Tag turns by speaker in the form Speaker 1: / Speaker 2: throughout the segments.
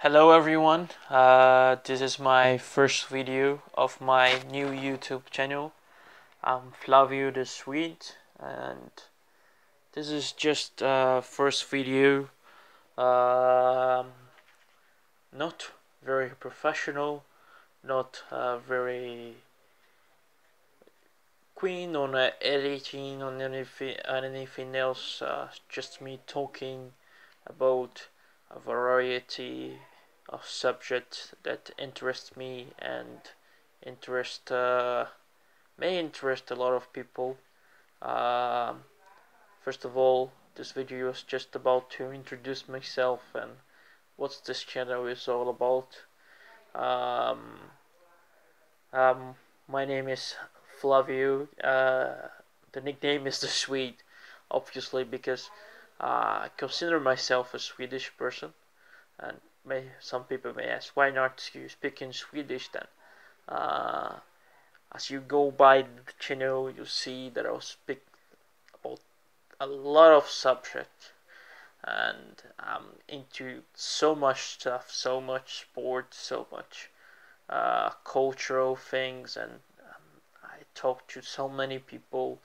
Speaker 1: Hello everyone, this is my first video of my new YouTube channel. I'm Flávio the Swede, and this is just first video. Um, Not very professional, not very keen on editing on anything else. Just me talking about a variety of subjects that interest me and interest may interest a lot of people. Um, First of all, this video is just about to introduce myself and what this channel is all about. Um, um, my name is Flávio. The nickname is the Swede, obviously because I consider myself a Swedish person, and some people may ask, why not you speak in Swedish then? Uh, as you go by the channel, you see that I'll speak about a lot of subjects, and I'm into so much stuff, so much sport, so much cultural things, and I talk to so many people.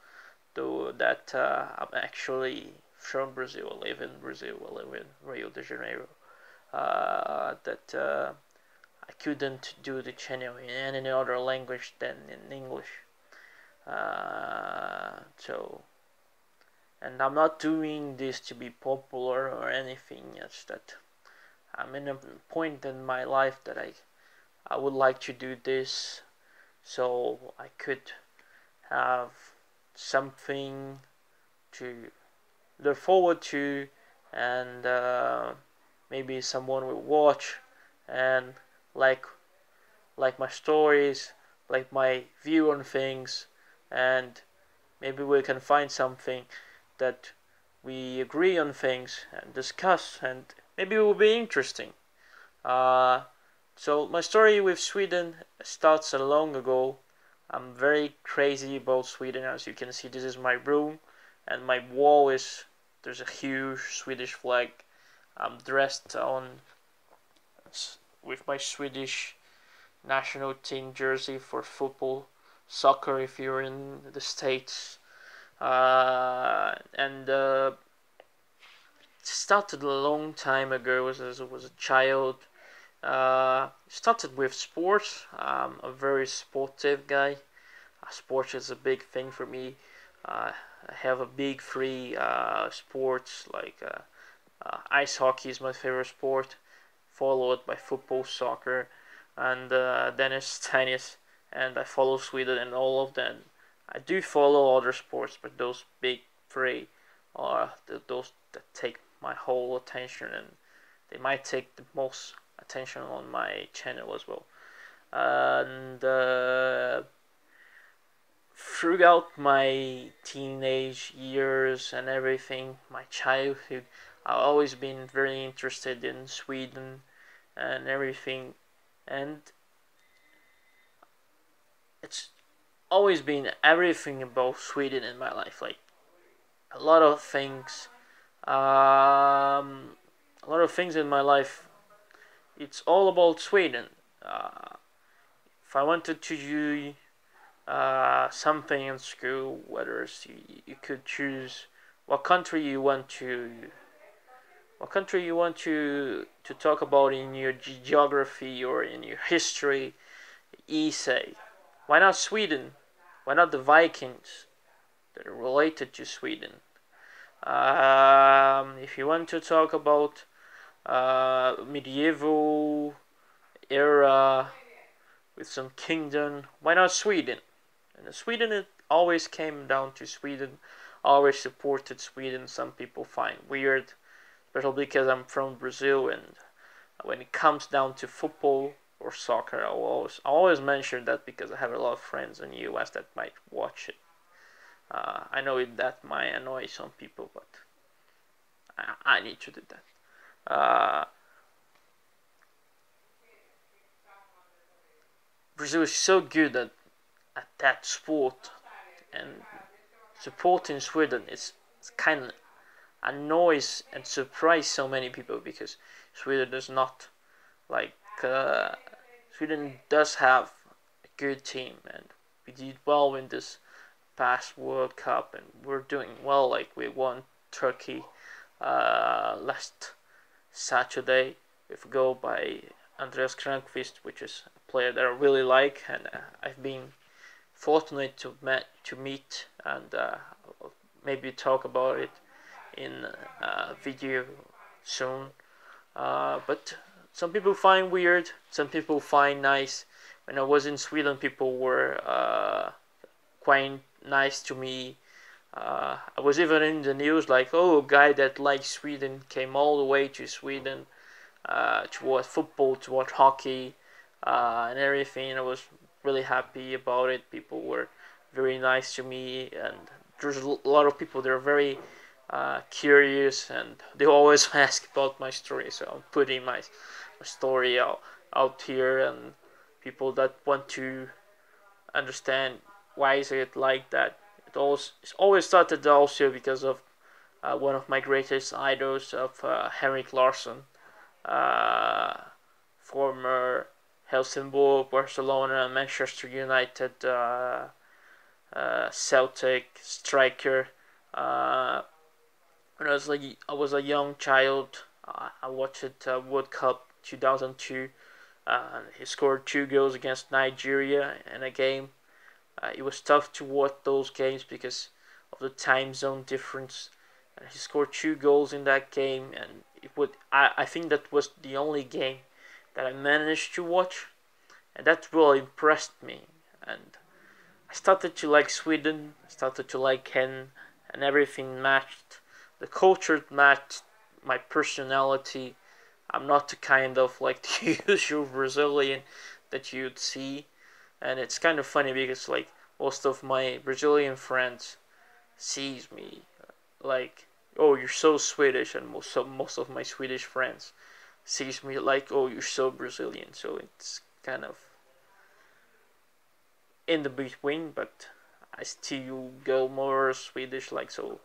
Speaker 1: Though that I'm actually from Brazil, I live in Brazil, I live in Rio de Janeiro. That I couldn't do the channel in any other language than in English. So, and I'm not doing this to be popular or anything. It's that I'm in a point in my life that I would like to do this so I could have something to look forward to, and maybe someone will watch and like like my stories, like my view on things, and maybe we can find something that we agree on things and discuss, and maybe it will be interesting. Uh, so my story with Sweden starts a long ago. I'm very crazy about Sweden. As you can see, this is my room, and my wall is there's a huge Swedish flag. I'm dressed on with my Swedish national team jersey for football, soccer if you're in the States. And It started a long time ago as I was a child. Started with sports. I'm a very sportive guy. Sports is a big thing for me. I have a big three sports like ice hockey is my favorite sport, followed by football, soccer, and then it's tennis. And I follow Sweden and all of them. I do follow other sports, but those big three are those that take my whole attention, and they might take the most attention on my channel as well. And Throughout my teenage years and everything, my childhood, I've always been very interested in Sweden and everything, and it's always been everything about Sweden in my life. Like a lot of things, a lot of things in my life. It's all about Sweden. If I wanted to do something in school, whether it's you could choose what country you want to talk about in your geography or in your history, say, why not Sweden? Why not the Vikings that are related to Sweden? If you want to talk about medieval era with some kingdom, why not Sweden? And Sweden, it always came down to Sweden, always supported Sweden. Some people find weird, especially because I'm from Brazil, and when it comes down to football or soccer, I always mention that because I have a lot of friends in the US that might watch it. I know that might annoy some people, but I need to do that. Brazil is so good at that sport, and supporting Sweden it's kind of annoys and surprise so many people because Sweden is not Like Sweden does have a good team, and we did well in this past World Cup, and we're doing well. Like we won Turkey last Saturday with a goal by Andreas Krankvist, which is a player that I really like, and I've been fortunate to meet and maybe talk about it in a video soon. But some people find weird, some people find nice. When I was in Sweden, people were quite nice to me. I was even in the news like, oh, a guy that likes Sweden came all the way to Sweden to watch football, to watch hockey, and everything. I was really happy about it. People were very nice to me, and there's a lot of people that are very curious, and they always ask about my story. So I'm putting my story out here, and people that want to understand why is it like that. It's always started also because of one of my greatest idols of Henrik Larsson, uh, former Helsingborg, Barcelona, Manchester United, Celtic striker. When I was a young child, I watched World Cup 2002. He scored 2 goals against Nigeria in a game. It was tough to watch those games because of the time zone difference. And he scored 2 goals in that game, and I think that was the only game that I managed to watch, and that really impressed me. And I started to like Sweden, I started to like Ken, and everything matched. The culture matched my personality. I'm not the kind of like the usual Brazilian that you'd see, and it's kind of funny because like most of my Brazilian friends sees me like, oh, you're so Swedish, and most of my Swedish friends sees me like, oh, you're so Brazilian. So it's kind of in the between, but I still go more Swedish. Like so,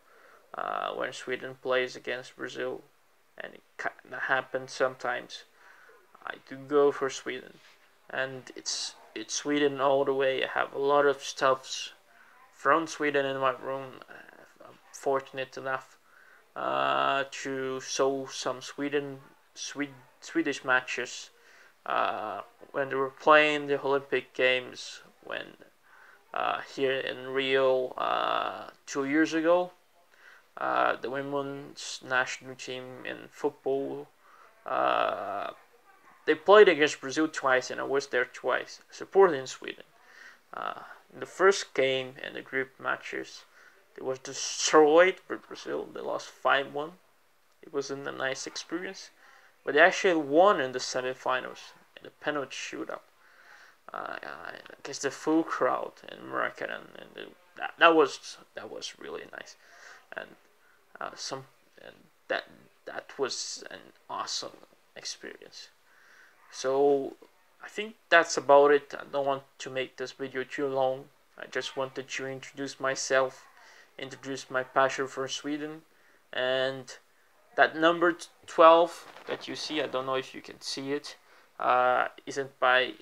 Speaker 1: when Sweden plays against Brazil, and it kind of happens sometimes, I do go for Sweden, and it's Sweden all the way. I have a lot of stuffs from Sweden in my room. I'm fortunate enough to show some Swedish matches when they were playing the Olympic Games when here in Rio 2 years ago. The women's national team in football uh, they played against Brazil twice, and I was there twice supporting Sweden. In the first game in the group matches, they was destroyed by Brazil. They lost 5-1. It wasn't a nice experience, but they actually won in the semifinals in the penalty shootout against the full crowd in Maracanã, and that was really nice, and some and that was an awesome experience. So I think that's about it. I don't want to make this video too long. I just wanted to introduce myself, introduce my passion for Sweden, and that number 12 that you see, I don't know if you can see it, isn't by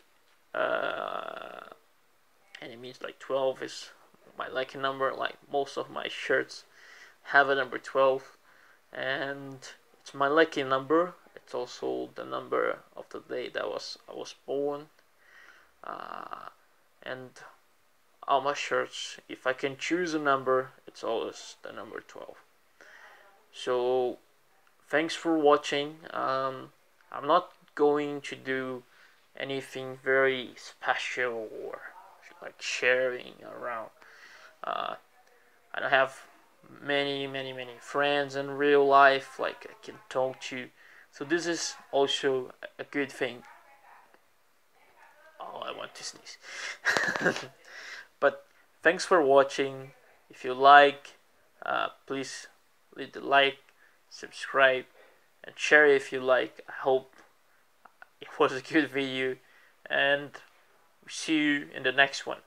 Speaker 1: any means. Like 12 is my lucky number. Like most of my shirts have a number 12, and it's my lucky number. It's also the number of the day that I was born. And all my shirts, if I can choose a number, it's always the number 12. So thanks for watching. I'm not going to do anything very special or like sharing around. I don't have many friends in real life like I can talk to, so this is also a good thing. Oh, I want to sneeze. But thanks for watching. If you like, please leave the like, subscribe, and share if you like. I hope it was a good video, and see you in the next one.